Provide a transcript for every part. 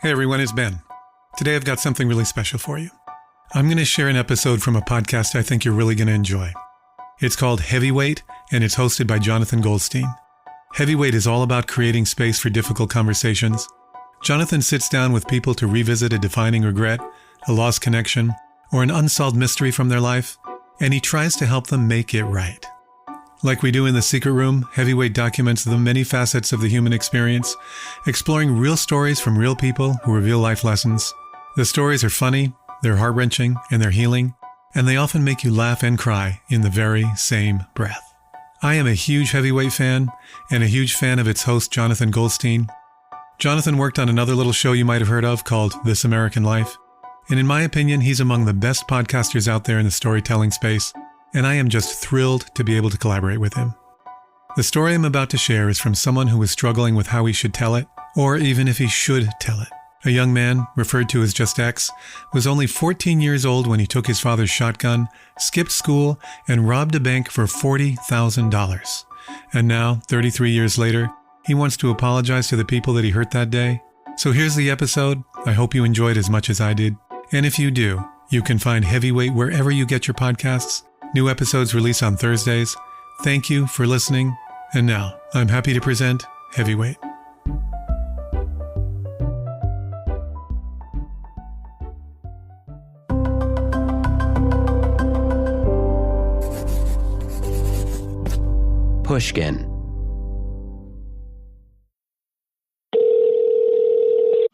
Hey everyone, it's Ben. Today I've got something really special for you. I'm going to share an episode from a podcast I think you're really going to enjoy. It's called Heavyweight, and it's hosted by Jonathan Goldstein. Heavyweight is all about creating space for difficult conversations. Jonathan sits down with people to revisit a defining regret, a lost connection, or an unsolved mystery from their life, and he tries to help them make it right. Like we do in The Secret Room, Heavyweight documents the many facets of the human experience, exploring real stories from real people who reveal life lessons. The stories are funny, they're heart-wrenching, and they're healing, and they often make you laugh and cry in the very same breath. I am a huge Heavyweight fan, and a huge fan of its host, Jonathan Goldstein. Jonathan worked on another little show you might have heard of called This American Life, and in my opinion, he's among the best podcasters out there in the storytelling space, and I am just thrilled to be able to collaborate with him. The story I'm about to share is from someone who was struggling with how he should tell it, or even if he should tell it. A young man, referred to as just X, was only 14 years old when he took his father's shotgun, skipped school, and robbed a bank for $40,000. And now, 33 years later, he wants to apologize to the people that he hurt that day. So here's the episode. I hope you enjoyed as much as I did. And if you do, you can find Heavyweight wherever you get your podcasts. New episodes release on Thursdays. Thank you for listening. And now, I'm happy to present Heavyweight. Pushkin.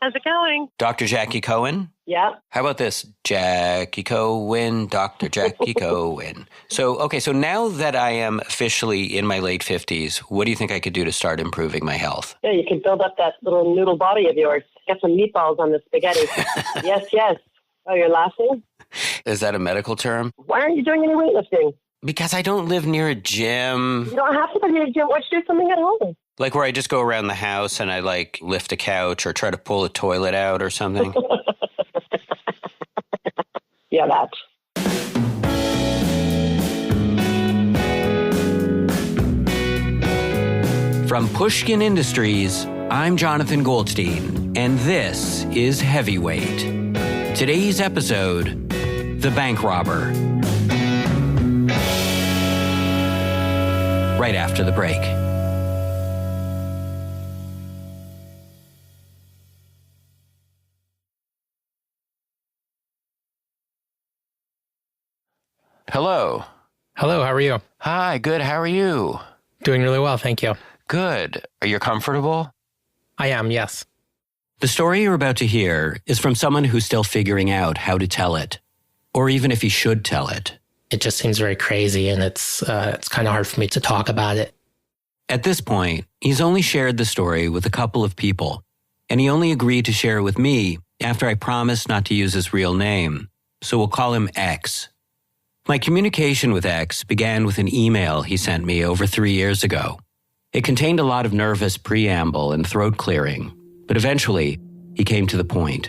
How's it going? Dr. Jackie Cohen? Yeah. How about this? Jackie Cohen, Dr. Jackie Cohen. So now that I am officially in my late 50s, what do you think I could do to start improving my health? Yeah, you can build up that little noodle body of yours. Get some meatballs on the spaghetti. Yes. Oh, you're laughing? Is that a medical term? Why aren't you doing any weightlifting? Because I don't live near a gym. You don't have to go to the gym. Why don't you do something at home? Like where I just go around the house and I lift a couch or try to pull a toilet out or something. Yeah, that. From Pushkin Industries, I'm Jonathan Goldstein, and this is Heavyweight. Today's episode, The Bank Robber. Right after the break. Hello. Hello, how are you? Hi, good. How are you? Doing really well, thank you. Good. Are you comfortable? I am, yes. The story you're about to hear is from someone who's still figuring out how to tell it, or even if he should tell it. It just seems very crazy, and it's kind of hard for me to talk about it. At this point, he's only shared the story with a couple of people, and he only agreed to share it with me after I promised not to use his real name, so we'll call him X. My communication with X began with an email he sent me over 3 years ago. It contained a lot of nervous preamble and throat clearing, but eventually, he came to the point.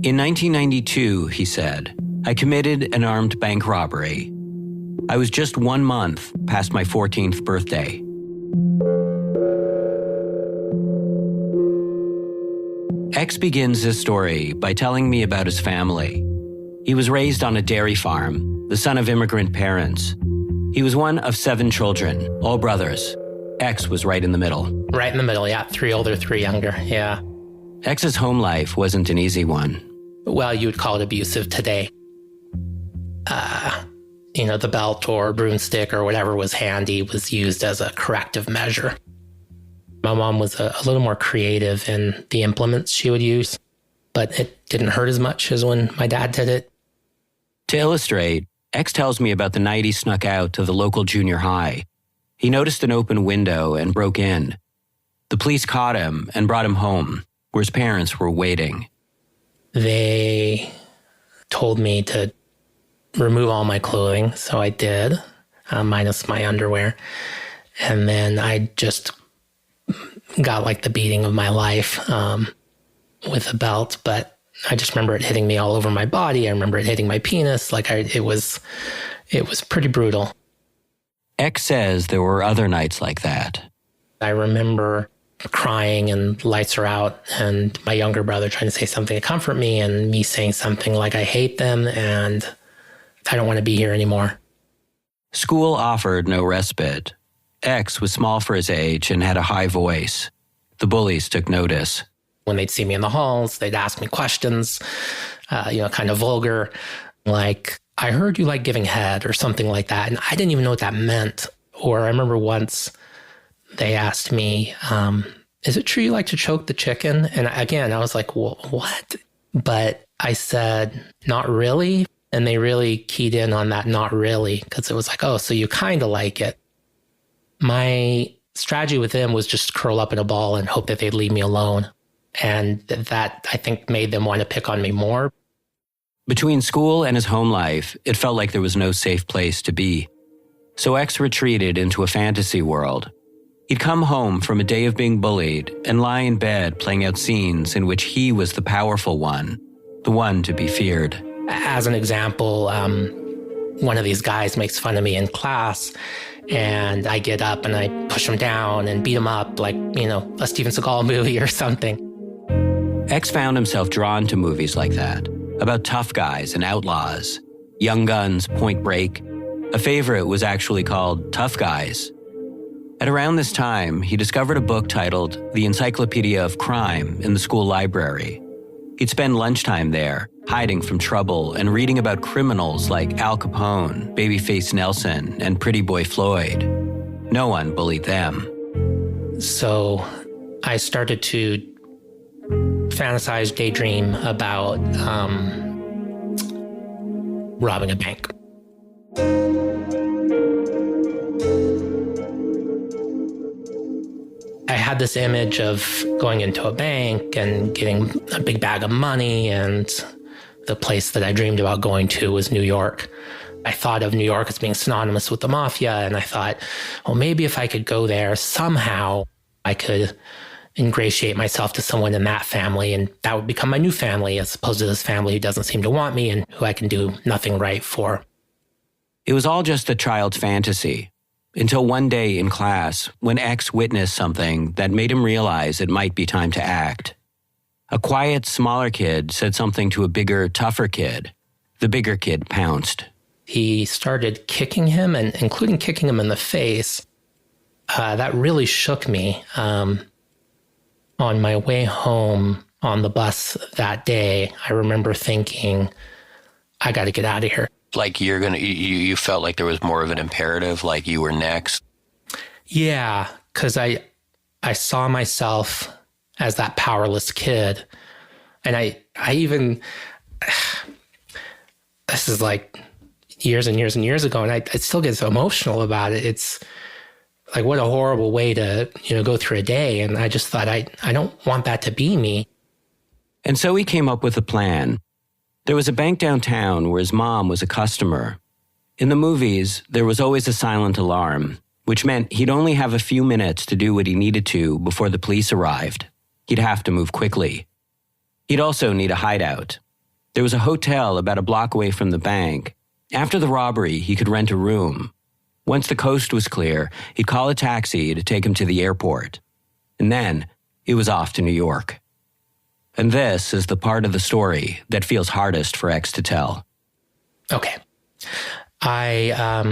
In 1992, he said, I committed an armed bank robbery. I was just 1 month past my 14th birthday. X begins his story by telling me about his family. He was raised on a dairy farm, the son of immigrant parents. He was one of 7 children, all brothers. X was right in the middle. Right in the middle, yeah. 3 older, 3 younger, yeah. X's home life wasn't an easy one. Well, you would call it abusive today. The belt or broomstick or whatever was handy was used as a corrective measure. My mom was a little more creative in the implements she would use, but it didn't hurt as much as when my dad did it. To illustrate, X tells me about the night he snuck out to the local junior high. He noticed an open window and broke in. The police caught him and brought him home, where his parents were waiting. They told me to remove all my clothing, so I did, minus my underwear. And then I just got the beating of my life with a belt, but I just remember it hitting me all over my body. I remember it hitting my penis. It was pretty brutal. X says there were other nights like that. I remember crying and lights are out, and my younger brother trying to say something to comfort me, and me saying something like, I hate them and I don't want to be here anymore. School offered no respite. X was small for his age and had a high voice. The bullies took notice. When they'd see me in the halls, they'd ask me questions, kind of vulgar, like, I heard you like giving head or something like that. And I didn't even know what that meant. Or I remember once they asked me, is it true you like to choke the chicken? And again, I was like, well, what? But I said, not really. And they really keyed in on that not really, because it was like, oh, so you kind of like it. My strategy with them was just curl up in a ball and hope that they'd leave me alone. And that, I think, made them want to pick on me more. Between school and his home life, it felt like there was no safe place to be. So X retreated into a fantasy world. He'd come home from a day of being bullied and lie in bed playing out scenes in which he was the powerful one, the one to be feared. As an example, one of these guys makes fun of me in class, and I get up and I push him down and beat him up like, a Steven Seagal movie or something. X found himself drawn to movies like that, about tough guys and outlaws, Young Guns, Point Break. A favorite was actually called Tough Guys. At around this time, he discovered a book titled The Encyclopedia of Crime in the school library. He'd spend lunchtime there, hiding from trouble and reading about criminals like Al Capone, Babyface Nelson, and Pretty Boy Floyd. No one bullied them. So I started to fantasize, daydream about robbing a bank. I had this image of going into a bank and getting a big bag of money, and the place that I dreamed about going to was New York. I thought of New York as being synonymous with the mafia, and I thought, well, maybe if I could go there, somehow I could ingratiate myself to someone in that family, and that would become my new family, as opposed to this family who doesn't seem to want me and who I can do nothing right for. It was all just a child's fantasy, until one day in class when X witnessed something that made him realize it might be time to act. A quiet, smaller kid said something to a bigger, tougher kid. The bigger kid pounced. He started kicking him, and including kicking him in the face. That really shook me. On my way home on the bus that day, I remember thinking, I got to get out of here. Like you felt like there was more of an imperative, like you were next? Yeah, because I saw myself as that powerless kid. And I even, this is like years and years and years ago, and I still get so emotional about it. It's like, what a horrible way to, go through a day. And I just thought, I don't want that to be me. And so he came up with a plan. There was a bank downtown where his mom was a customer. In the movies, there was always a silent alarm, which meant he'd only have a few minutes to do what he needed to before the police arrived. He'd have to move quickly. He'd also need a hideout. There was a hotel about a block away from the bank. After the robbery, he could rent a room. Once the coast was clear, he'd call a taxi to take him to the airport. And then he was off to New York. And this is the part of the story that feels hardest for X to tell. Okay. My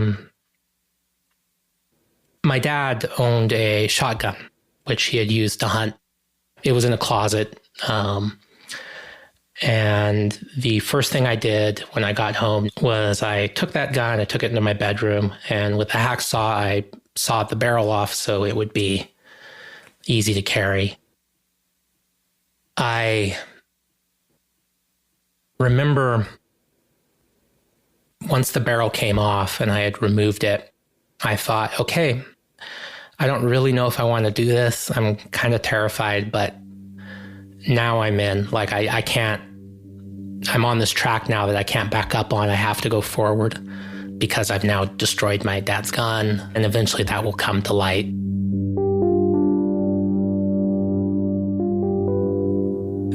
dad owned a shotgun, which he had used to hunt. It was in a closet. And the first thing I did when I got home was I took that gun, I took it into my bedroom, and with a hacksaw, I sawed the barrel off so it would be easy to carry. I remember once the barrel came off and I had removed it, I thought, okay, I don't really know if I want to do this. I'm kind of terrified, but now I'm in. Like, I can't, I'm on this track now that I can't back up on. I have to go forward because I've now destroyed my dad's gun, and eventually that will come to light.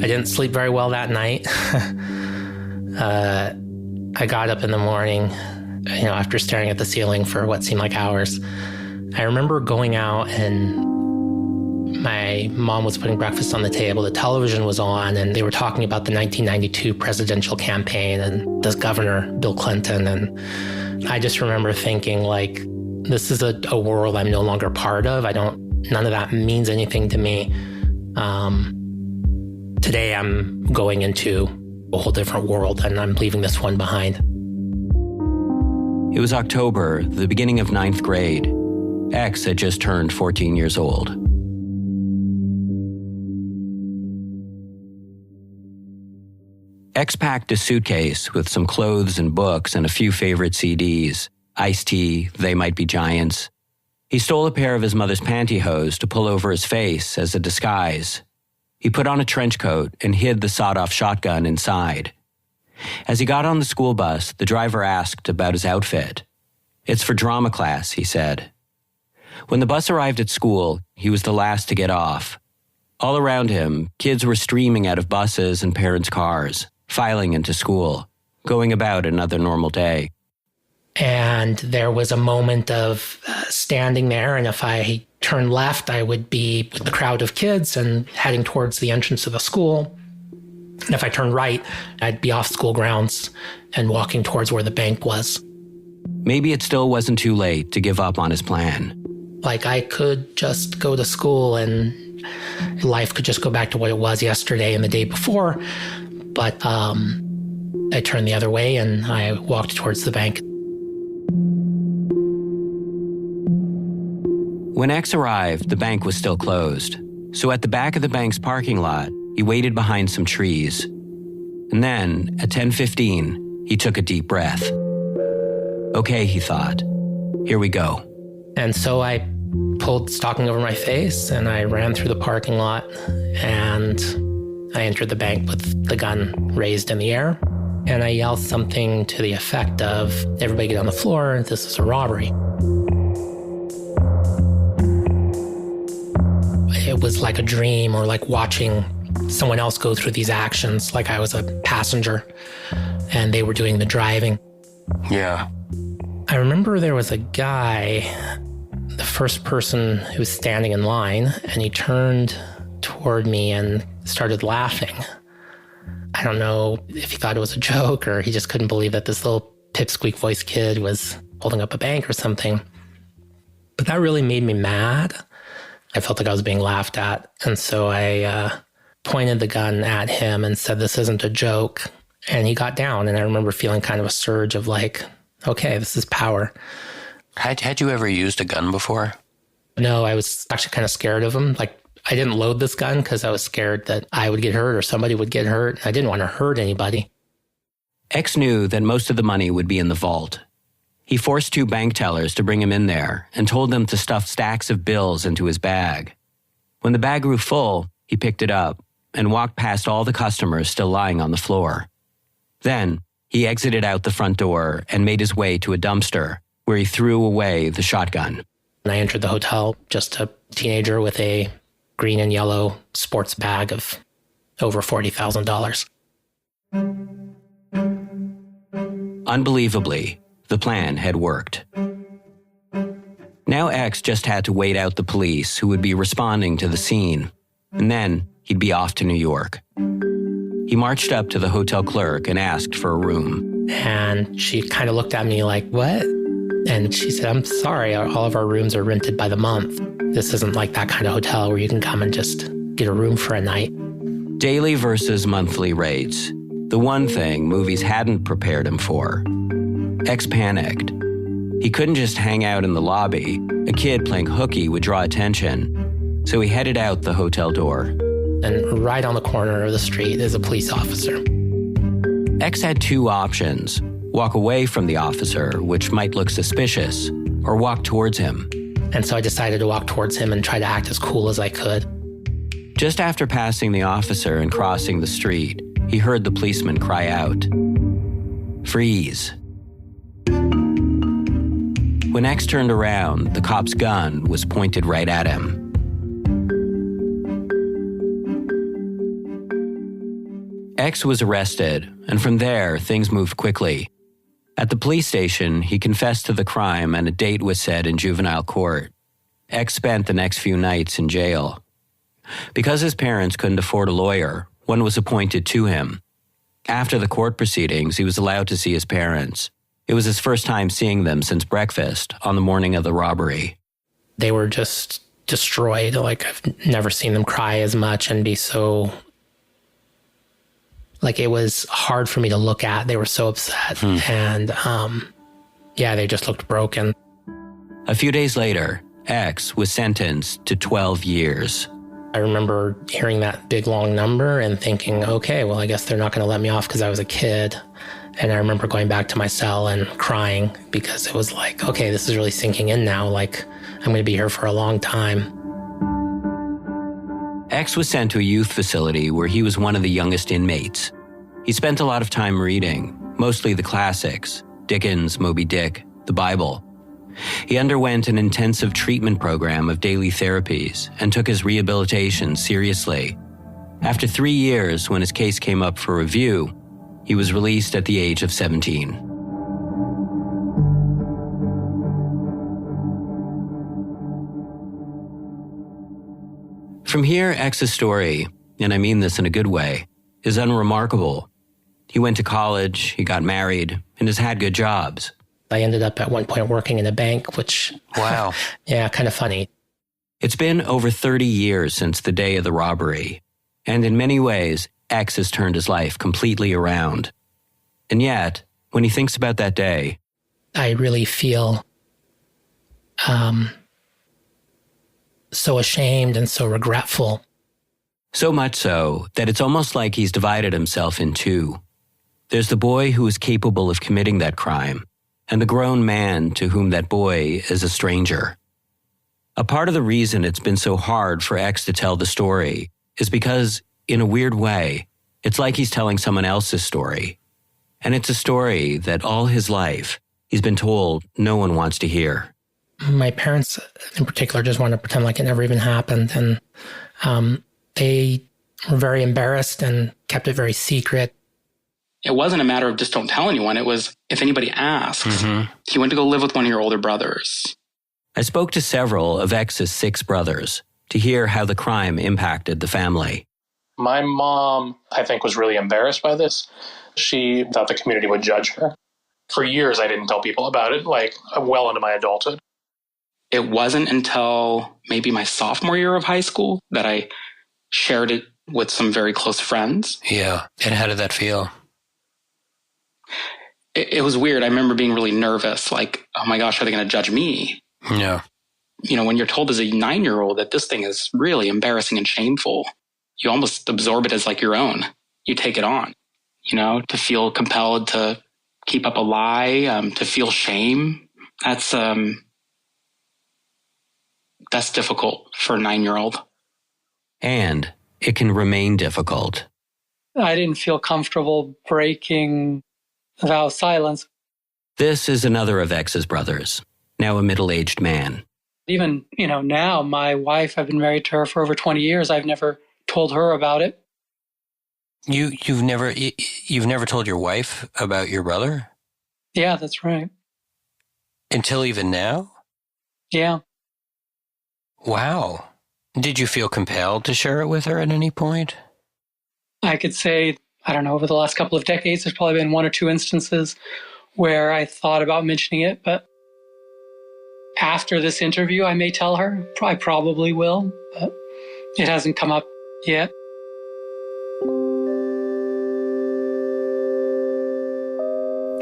I didn't sleep very well that night. I got up in the morning, after staring at the ceiling for what seemed like hours. I remember going out, and My mom was putting breakfast on the table, the television was on, and they were talking about the 1992 presidential campaign and this governor, Bill Clinton. And I just remember thinking, like, this is a world I'm no longer part of. None of that means anything to me. Today I'm going into a whole different world, and I'm leaving this one behind. It was October, the beginning of 9th grade. X had just turned 14 years old. X packed a suitcase with some clothes and books and a few favorite CDs. Ice-T, They Might Be Giants. He stole a pair of his mother's pantyhose to pull over his face as a disguise. He put on a trench coat and hid the sawed-off shotgun inside. As he got on the school bus, the driver asked about his outfit. "It's for drama class," he said. When the bus arrived at school, he was the last to get off. All around him, kids were streaming out of buses and parents' cars, filing into school, going about another normal day. And there was a moment of standing there, and if I turned left, I would be with the crowd of kids and heading towards the entrance of the school. And if I turned right, I'd be off school grounds and walking towards where the bank was. Maybe it still wasn't too late to give up on his plan. Like, I could just go to school and life could just go back to what it was yesterday and the day before. But I turned the other way and I walked towards the bank. When X arrived, the bank was still closed. So at the back of the bank's parking lot, he waited behind some trees. And then, at 10:15, he took a deep breath. Okay, he thought. Here we go. And so I pulled stocking over my face and I ran through the parking lot and I entered the bank with the gun raised in the air. And I yelled something to the effect of, "Everybody get on the floor, this is a robbery." It was like a dream, or like watching someone else go through these actions, like I was a passenger and they were doing the driving. Yeah. I remember there was a guy, the first person who was standing in line, and he turned toward me and started laughing. I don't know if he thought it was a joke or he just couldn't believe that this little pipsqueak voice kid was holding up a bank or something. But that really made me mad. I felt like I was being laughed at. And so I pointed the gun at him and said, "This isn't a joke." And he got down. And I remember feeling kind of a surge of like, okay, this is power. Had you ever used a gun before? No, I was actually kind of scared of him. Like, I didn't load this gun because I was scared that I would get hurt or somebody would get hurt. I didn't want to hurt anybody. X knew that most of the money would be in the vault. He forced 2 bank tellers to bring him in there and told them to stuff stacks of bills into his bag. When the bag grew full, he picked it up and walked past all the customers still lying on the floor. Then, he exited out the front door and made his way to a dumpster where he threw away the shotgun. And I entered the hotel, just a teenager with a green and yellow sports bag of over $40,000. Unbelievably, the plan had worked. Now X just had to wait out the police who would be responding to the scene, and then he'd be off to New York. He marched up to the hotel clerk and asked for a room. And she kind of looked at me like, "What?" And she said, "I'm sorry, all of our rooms are rented by the month. This isn't like that kind of hotel where you can come and just get a room for a night." Daily versus monthly rates. The one thing movies hadn't prepared him for. X panicked. He couldn't just hang out in the lobby. A kid playing hooky would draw attention. So he headed out the hotel door. And right on the corner of the street is a police officer. X had 2 options. Walk away from the officer, which might look suspicious, or walk towards him. And so I decided to walk towards him and try to act as cool as I could. Just after passing the officer and crossing the street, he heard the policeman cry out, "Freeze." When X turned around, the cop's gun was pointed right at him. X was arrested, and from there, things moved quickly. At the police station, he confessed to the crime and a date was set in juvenile court. X spent the next few nights in jail. Because his parents couldn't afford a lawyer, one was appointed to him. After the court proceedings, he was allowed to see his parents. It was his first time seeing them since breakfast on the morning of the robbery. They were just destroyed. Like, I've never seen them cry as much and be so... Like, it was hard for me to look at. They were so upset. And, they just looked broken. A few days later, X was sentenced to 12 years. I remember hearing that big, long number and thinking, okay, well, I guess they're not going to let me off because I was a kid. And I remember going back to my cell and crying because it was like, okay, this is really sinking in now. Like, I'm going to be here for a long time. X was sent to a youth facility where he was one of the youngest inmates. He spent a lot of time reading, mostly the classics, Dickens, Moby Dick, the Bible. He underwent an intensive treatment program of daily therapies and took his rehabilitation seriously. After 3 years, when his case came up for review, he was released at the age of 17. From here, X's story, and I mean this in a good way, is unremarkable. He went to college, he got married, and has had good jobs. I ended up at one point working in a bank, which... Wow. Yeah, kind of funny. It's been over 30 years since the day of the robbery, and in many ways, X has turned his life completely around. And yet, when he thinks about that day... I really feel so ashamed and so regretful. So much so that it's almost like he's divided himself in two. There's the boy who is capable of committing that crime, and the grown man to whom that boy is a stranger. A part of the reason it's been so hard for X to tell the story is because, in a weird way, it's like he's telling someone else's story. And it's a story that all his life he's been told no one wants to hear. My parents, in particular, just wanted to pretend like it never even happened. And they were very embarrassed and kept it very secret. It wasn't a matter of just don't tell anyone. It was, if anybody asks, he went to go live with one of your older brothers. I spoke to several of X's 6 brothers to hear how the crime impacted the family. My mom, I think, was really embarrassed by this. She thought the community would judge her. For years, I didn't tell people about it, like well into my adulthood. It wasn't until maybe my sophomore year of high school that I shared it with some very close friends. Yeah. And how did that feel? It was weird. I remember being really nervous, like, oh my gosh, are they going to judge me? Yeah. You know, when you're told as a 9-year-old that this thing is really embarrassing and shameful, you almost absorb it as like your own. You take it on, you know, to feel compelled to keep up a lie, to feel shame. That's difficult for a 9-year-old. And it can remain difficult. I didn't feel comfortable breaking the vow of silence. This is another of X's brothers, now a middle-aged man. Even, now my wife, I've been married to her for over 20 years. I've never told her about it. You've never told your wife about your brother? Yeah, that's right. Until even now? Yeah. Wow. Did you feel compelled to share it with her at any point? I could say, I don't know, over the last couple of decades, there's probably been 1 or 2 instances where I thought about mentioning it, but after this interview, I may tell her. I probably will, but it hasn't come up yet.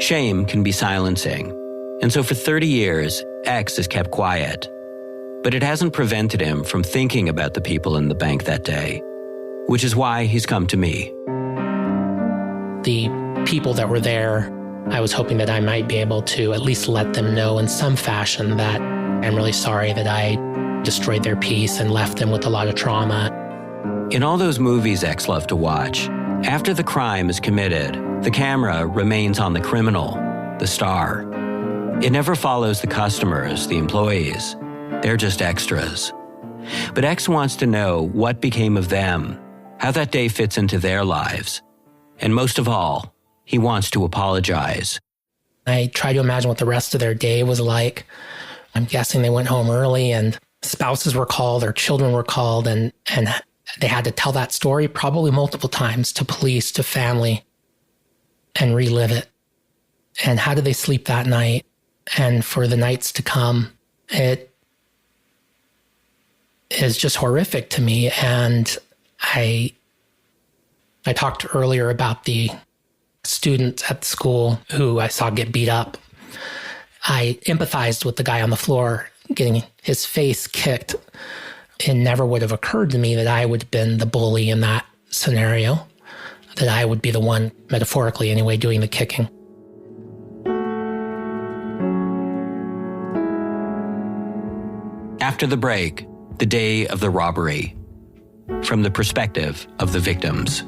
Shame can be silencing, and so for 30 years, X has kept quiet. But it hasn't prevented him from thinking about the people in the bank that day, which is why he's come to me. The people that were there, I was hoping that I might be able to at least let them know in some fashion that I'm really sorry that I destroyed their peace and left them with a lot of trauma. In all those movies X loved to watch, after the crime is committed, the camera remains on the criminal, the star. It never follows the customers, the employees. They're just extras. But X wants to know what became of them, how that day fits into their lives. And most of all, he wants to apologize. I try to imagine what the rest of their day was like. I'm guessing they went home early and spouses were called or children were called and They had to tell that story probably multiple times to police, to family, and relive it. And how did they sleep that night? And for the nights to come, it is just horrific to me. And I talked earlier about the student at the school who I saw get beat up. I empathized with the guy on the floor getting his face kicked. It never would have occurred to me that I would have been the bully in that scenario, that I would be the one, metaphorically anyway, doing the kicking. After the break, the day of the robbery, from the perspective of the victims.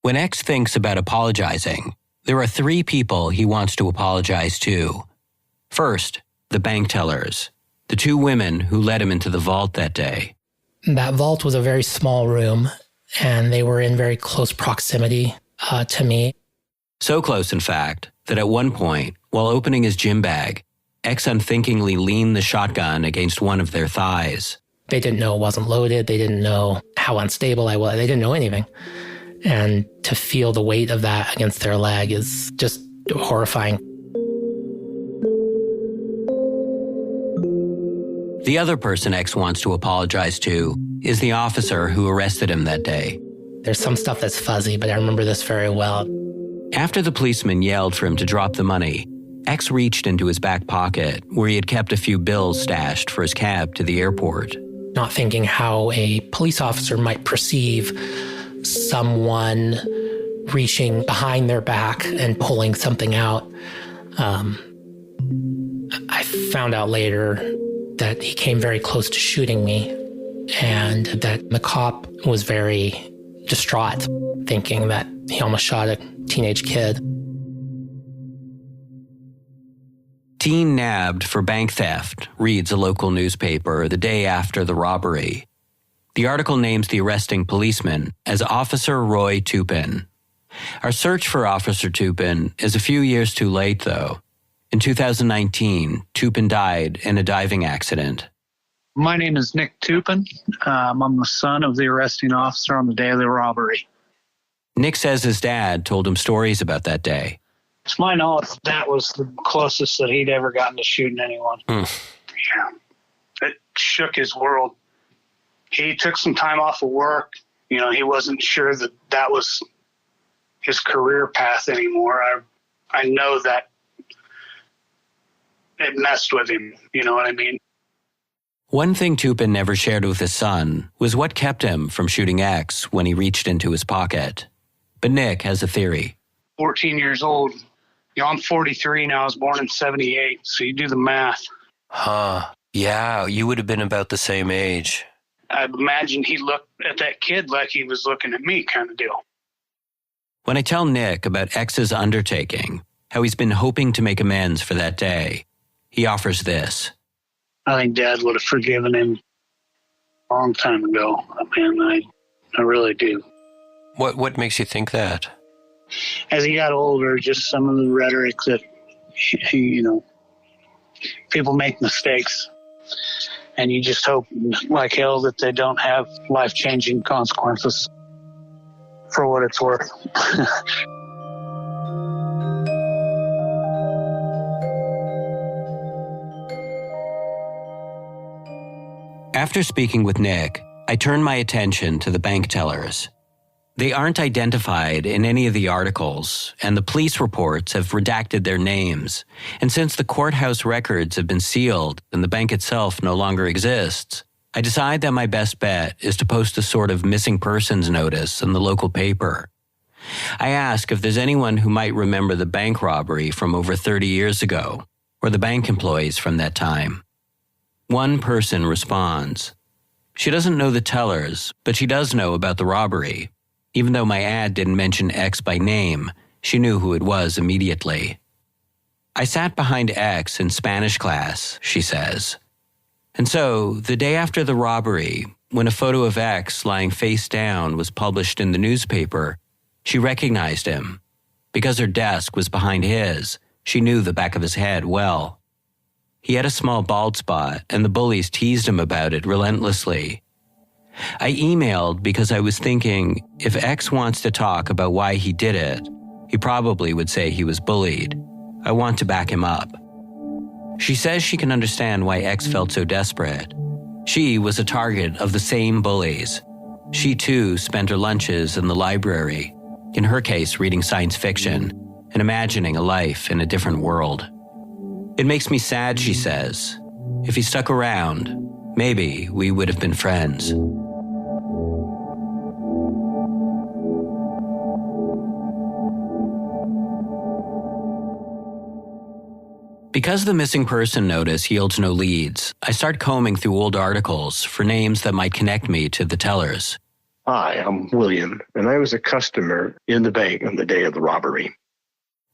When X thinks about apologizing, there are 3 people he wants to apologize to. First, the bank tellers, the 2 women who let him into the vault that day. That vault was a very small room, and they were in very close proximity to me. So close, in fact, that at one point, while opening his gym bag, X unthinkingly leaned the shotgun against one of their thighs. They didn't know it wasn't loaded. They didn't know how unstable I was. They didn't know anything. And to feel the weight of that against their leg is just horrifying. The other person X wants to apologize to is the officer who arrested him that day. There's some stuff that's fuzzy, but I remember this very well. After the policeman yelled for him to drop the money, X reached into his back pocket where he had kept a few bills stashed for his cab to the airport. Not thinking how a police officer might perceive someone reaching behind their back and pulling something out. I found out later that he came very close to shooting me, and that the cop was very distraught, thinking that he almost shot a teenage kid. Teen nabbed for bank theft, reads a local newspaper the day after the robbery. The article names the arresting policeman as Officer Roy Tupin. Our search for Officer Tupin is a few years too late, though. In 2019, Tupin died in a diving accident. My name is Nick Tupin. I'm the son of the arresting officer on the day of the robbery. Nick says his dad told him stories about that day. It's my knowledge that was the closest that he'd ever gotten to shooting anyone. Yeah. It shook his world. He took some time off of work. You know, he wasn't sure that that was his career path anymore. I know that it messed with him. You know what I mean? One thing Tupin never shared with his son was what kept him from shooting X when he reached into his pocket. But Nick has a theory. 14 years old. You know, I'm 43 now. I was born in 78. So you do the math. Huh. Yeah, you would have been about the same age. I imagine he looked at that kid like he was looking at me, kind of deal. When I tell Nick about X's undertaking, how he's been hoping to make amends for that day, he offers this. I think Dad would have forgiven him a long time ago. Man, I really do. What makes you think that? As he got older, just some of the rhetoric that, you know, people make mistakes. And you just hope like hell that they don't have life-changing consequences, for what it's worth. After speaking with Nick, I turn my attention to the bank tellers. They aren't identified in any of the articles, and the police reports have redacted their names. And since the courthouse records have been sealed and the bank itself no longer exists, I decide that my best bet is to post a sort of missing persons notice in the local paper. I ask if there's anyone who might remember the bank robbery from over 30 years ago, or the bank employees from that time. One person responds. She doesn't know the tellers, but she does know about the robbery. Even though my ad didn't mention X by name, she knew who it was immediately. I sat behind X in Spanish class, she says. And so, the day after the robbery, when a photo of X lying face down was published in the newspaper, she recognized him. Because her desk was behind his, she knew the back of his head well. He had a small bald spot, and the bullies teased him about it relentlessly. I emailed because I was thinking, if X wants to talk about why he did it, he probably would say he was bullied. I want to back him up. She says she can understand why X felt so desperate. She was a target of the same bullies. She too spent her lunches in the library, in her case reading science fiction and imagining a life in a different world. It makes me sad, she says. If he stuck around, maybe we would have been friends. Because the missing person notice yields no leads, I start combing through old articles for names that might connect me to the tellers. Hi, I'm William, and I was a customer in the bank on the day of the robbery.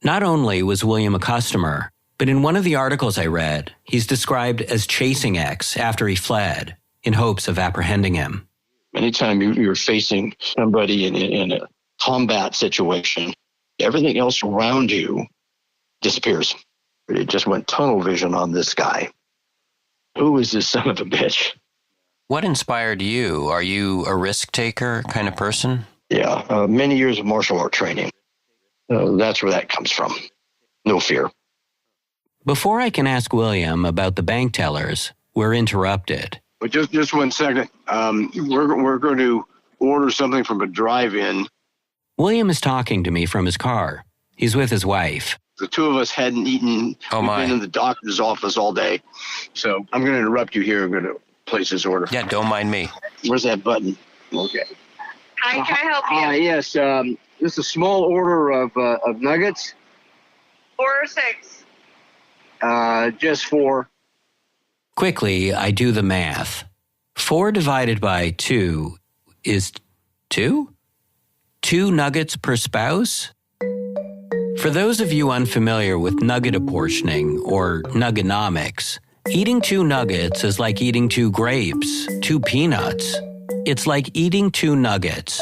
Not only was William a customer, but in one of the articles I read, he's described as chasing X after he fled, in hopes of apprehending him. Anytime you're facing somebody in a combat situation, everything else around you disappears. It just went tunnel vision on this guy. Who is this son of a bitch? What inspired you? Are you a risk taker kind of person? Yeah, many years of martial art training. That's where that comes from. No fear. Before I can ask William about the bank tellers, we're interrupted. But just 1 second. We're going to order something from a drive-in. William is talking to me from his car. He's with his wife. The two of us hadn't eaten. Oh, my. We've been in the doctor's office all day. So I'm going to interrupt you here. I'm going to place this order. Yeah, don't mind me. Where's that button? Okay. Hi, can I help you? Yes. This is a small order of nuggets. 4 or 6? Just 4. Quickly, I do the math. 4 divided by 2 is 2? 2 nuggets per spouse? For those of you unfamiliar with nugget apportioning or nuggenomics, eating 2 nuggets is like eating 2 grapes, 2 peanuts. It's like eating 2 nuggets.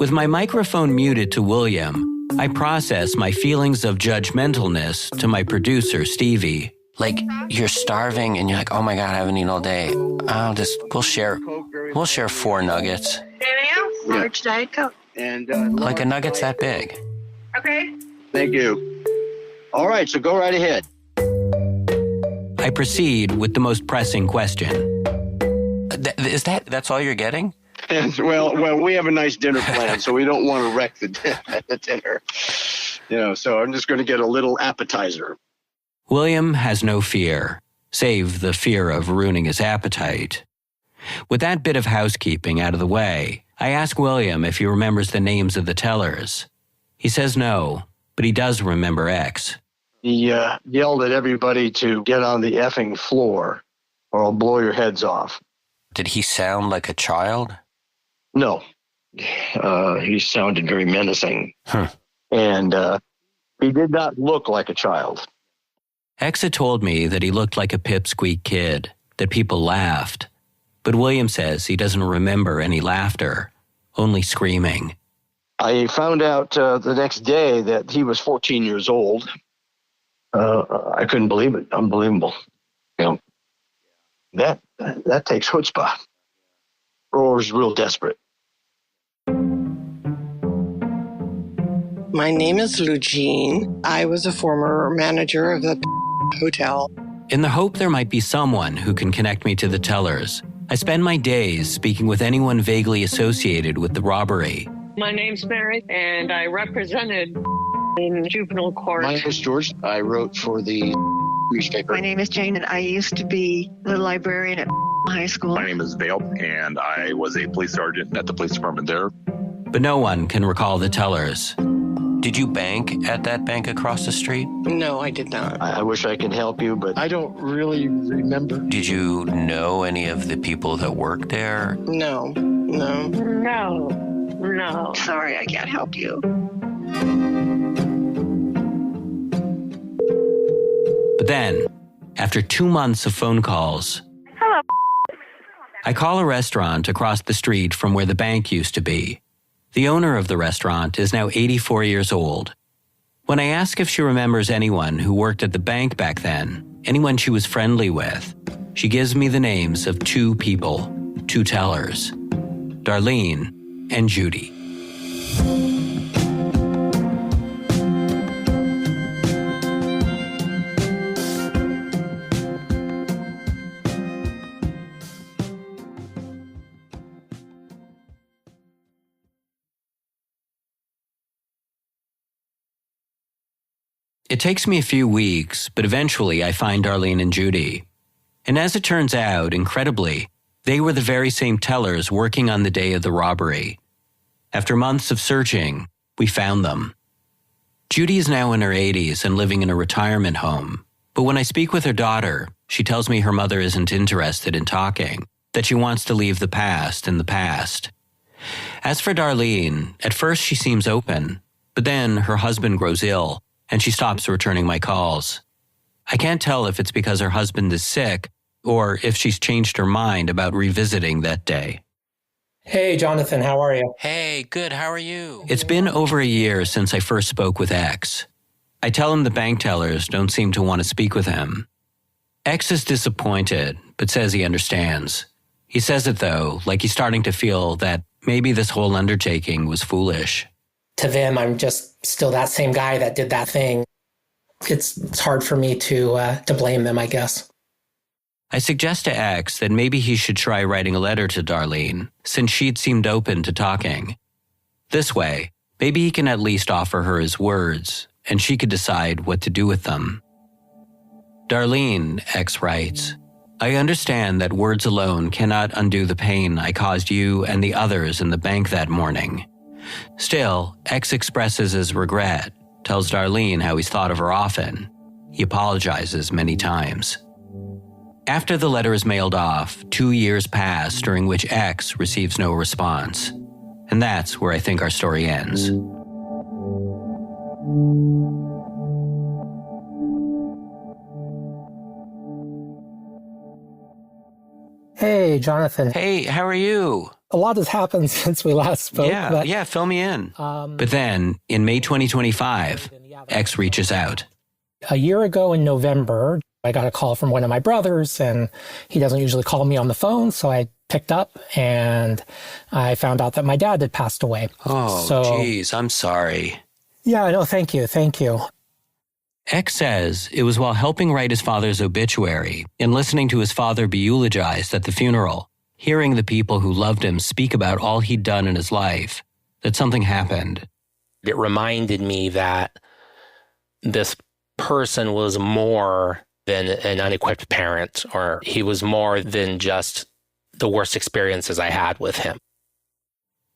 With my microphone muted to William, I process my feelings of judgmentalness to my producer, Stevie. Like, you're starving and you're like, oh my God, I haven't eaten all day. We'll share 4 nuggets. Anything else? Large Diet Coke. And Like a nugget's that big. Okay. Thank you. All right, so go right ahead. I proceed with the most pressing question. That's all you're getting? well, we have a nice dinner plan, so we don't want to wreck the dinner. So I'm just going to get a little appetizer. William has no fear, save the fear of ruining his appetite. With that bit of housekeeping out of the way, I ask William if he remembers the names of the tellers. He says no, but he does remember X. He yelled at everybody to get on the effing floor or I'll blow your heads off. Did he sound like a child? No. He sounded very menacing. Huh. And he did not look like a child. X had told me that he looked like a pipsqueak kid, that people laughed. But William says he doesn't remember any laughter, only screaming. I found out the next day that he was 14 years old. I couldn't believe it. Unbelievable. That takes chutzpah. Or is real desperate. My name is Lugene. I was a former manager of the hotel. In the hope there might be someone who can connect me to the tellers, I spend my days speaking with anyone vaguely associated with the robbery. My name's Mary, and I represented in juvenile court. My name is George. I wrote for the newspaper. My name is Jane, and I used to be the librarian at high school. My name is Vale, and I was a police sergeant at the police department there. But no one can recall the tellers. Did you bank at that bank across the street? No, I did not. I wish I could help you, but I don't really remember. Did you know any of the people that worked there? No. Sorry, I can't help you. But then, after 2 months of phone calls, I call a restaurant across the street from where the bank used to be. The owner of the restaurant is now 84 years old. When I ask if she remembers anyone who worked at the bank back then, anyone she was friendly with, she gives me the names of two people, two tellers, Darlene and Judy. It takes me a few weeks, but eventually I find Darlene and Judy. And as it turns out, incredibly, they were the very same tellers working on the day of the robbery. After months of searching, we found them. Judy is now in her 80s and living in a retirement home. But when I speak with her daughter, she tells me her mother isn't interested in talking, that she wants to leave the past in the past. As for Darlene, at first she seems open, but then her husband grows ill, and she stops returning my calls. I can't tell if it's because her husband is sick or if she's changed her mind about revisiting that day. Hey, Jonathan, how are you? Hey, good, how are you? It's been over a year since I first spoke with X. I tell him the bank tellers don't seem to want to speak with him. X is disappointed, but says he understands. He says it, though, like he's starting to feel that maybe this whole undertaking was foolish. To them, I'm just still that same guy that did that thing. It's hard for me to blame them, I guess. I suggest to X that maybe he should try writing a letter to Darlene, since she'd seemed open to talking. This way, maybe he can at least offer her his words, and she could decide what to do with them. Darlene, X writes, I understand that words alone cannot undo the pain I caused you and the others in the bank that morning. Still, X expresses his regret, tells Darlene how he's thought of her often. He apologizes many times. After the letter is mailed off, 2 years pass during which X receives no response. And that's where I think our story ends. Hey, Jonathan. Hey, how are you? A lot has happened since we last spoke. Yeah, fill me in. But then, in May 2025, X reaches out. A year ago in November, I got a call from one of my brothers, and he doesn't usually call me on the phone, so I picked up, and I found out that my dad had passed away. Oh, geez, I'm sorry. Yeah, no, thank you. X says it was while helping write his father's obituary and listening to his father be eulogized at the funeral, hearing the people who loved him speak about all he'd done in his life, that something happened. It reminded me that this person was more than an unequipped parent, or he was more than just the worst experiences I had with him.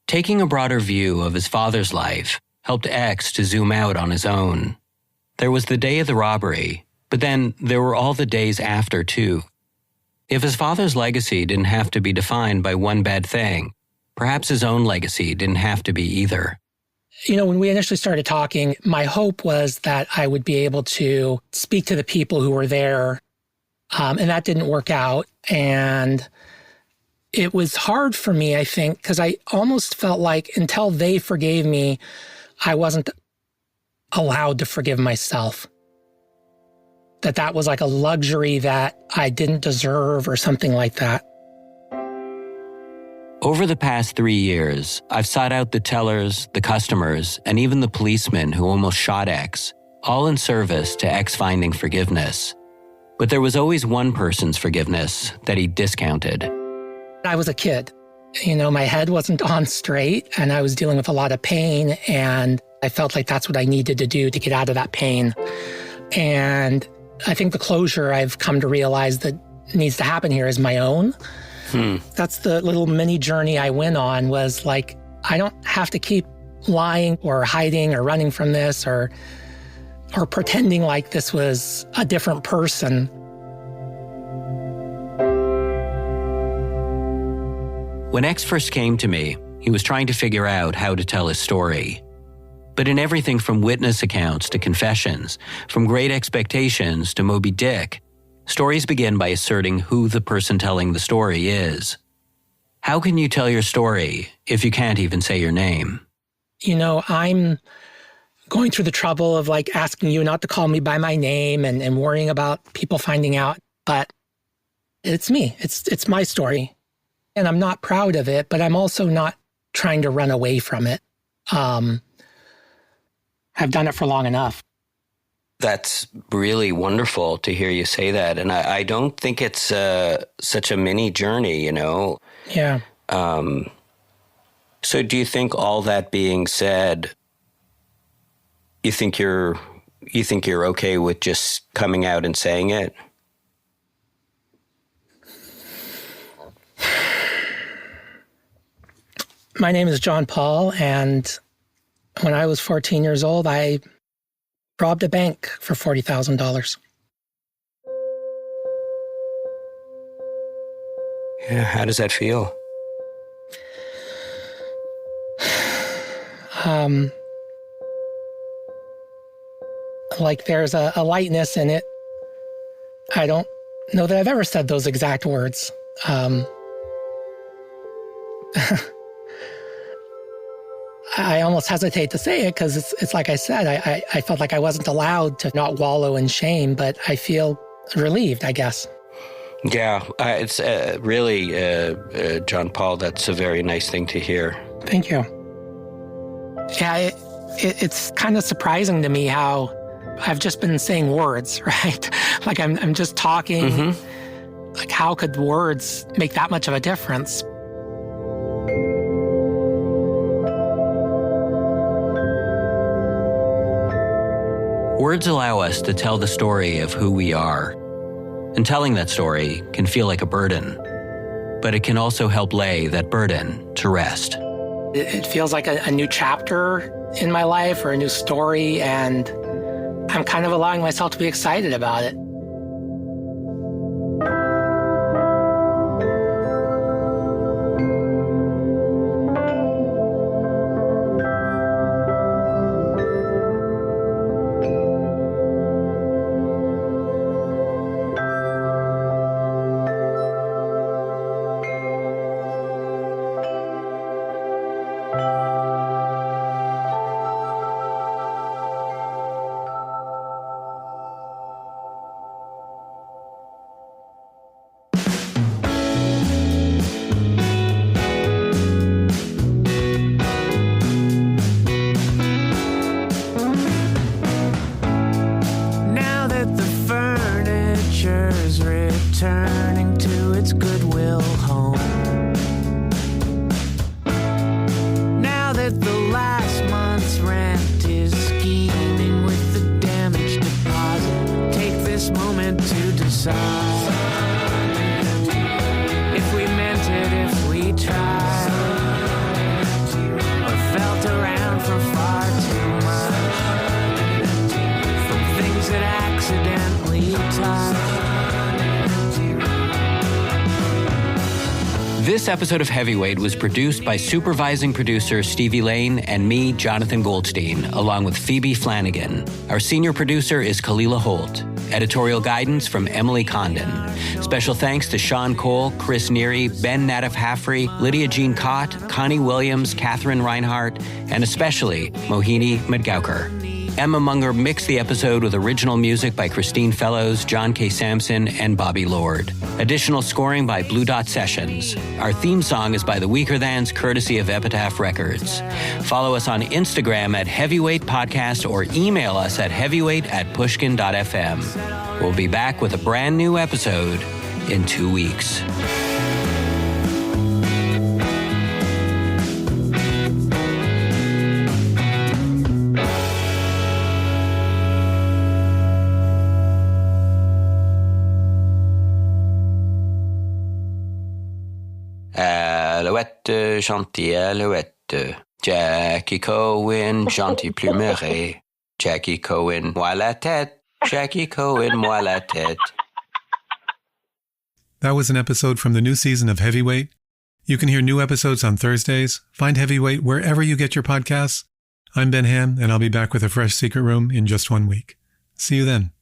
Taking a broader view of his father's life helped X to zoom out on his own. There was the day of the robbery, but then there were all the days after, too. If his father's legacy didn't have to be defined by one bad thing, perhaps his own legacy didn't have to be either. You know, when we initially started talking, my hope was that I would be able to speak to the people who were there, and that didn't work out. And it was hard for me, I think, because I almost felt like until they forgave me, I wasn't allowed to forgive myself. That was like a luxury that I didn't deserve or something like that. Over the past 3 years, I've sought out the tellers, the customers, and even the policeman who almost shot X, all in service to X finding forgiveness. But there was always one person's forgiveness that he discounted. I was a kid. You know, my head wasn't on straight, and I was dealing with a lot of pain, and I felt like that's what I needed to do to get out of that pain. And I think the closure I've come to realize that needs to happen here is my own. That's the little mini journey I went on, was like, I don't have to keep lying or hiding or running from this or pretending like this was a different person. When X first came to me, he was trying to figure out how to tell his story. But in everything from witness accounts to confessions, from Great Expectations to Moby Dick, stories begin by asserting who the person telling the story is. How can you tell your story if you can't even say your name? I'm going through the trouble of asking you not to call me by my name and worrying about people finding out. But it's me. It's my story. And I'm not proud of it, but I'm also not trying to run away from it. I've done it for long enough. That's really wonderful to hear you say that. And I don't think it's such a mini journey, Yeah. So do you think, all that being said, you think you're okay with just coming out and saying it? My name is John Paul, and when I was 14 years old, I robbed a bank for $40,000. Yeah, how does that feel? There's a lightness in it. I don't know that I've ever said those exact words. I almost hesitate to say it because it's like I said, I felt like I wasn't allowed to not wallow in shame, but I feel relieved, I guess. Yeah, it's really, John Paul, that's a very nice thing to hear. Thank you. Yeah, it's kind of surprising to me how I've just been saying words, right? I'm just talking. Mm-hmm. How could words make that much of a difference? Words allow us to tell the story of who we are. And telling that story can feel like a burden, but it can also help lay that burden to rest. It feels like a new chapter in my life, or a new story, and I'm kind of allowing myself to be excited about it. Returning to its goodwill home. Now that the last month's rent is scheming with the damage deposit, take this moment to decide if we meant it, if we tried, or felt around for far too much from things that accidentally touched. This episode of Heavyweight was produced by supervising producer Stevie Lane and me, Jonathan Goldstein, along with Phoebe Flanagan. Our senior producer is Kalila Holt. Editorial guidance from Emily Condon. Special thanks to Sean Cole, Chris Neary, Ben Nadev-Haffrey, Lydia Jean Cott, Connie Williams, Catherine Reinhart, and especially Mohini Madgaukar. Emma Munger mixed the episode with original music by Christine Fellows, John K. Sampson, and Bobby Lord. Additional scoring by Blue Dot Sessions. Our theme song is by the Weaker Thans, courtesy of Epitaph Records. Follow us on Instagram at Heavyweight Podcast or email us at heavyweight@pushkin.fm. We'll be back with a brand new episode in 2 weeks. Alouette, gentille alouette. Jackie Cohen, gentil plumerie. Jackie Cohen, moi la tête. Jackie Cohen, moi la tête. That was an episode from the new season of Heavyweight. You can hear new episodes on Thursdays. Find Heavyweight wherever you get your podcasts. I'm Ben Ham, and I'll be back with a fresh Secret Room in just 1 week. See you then.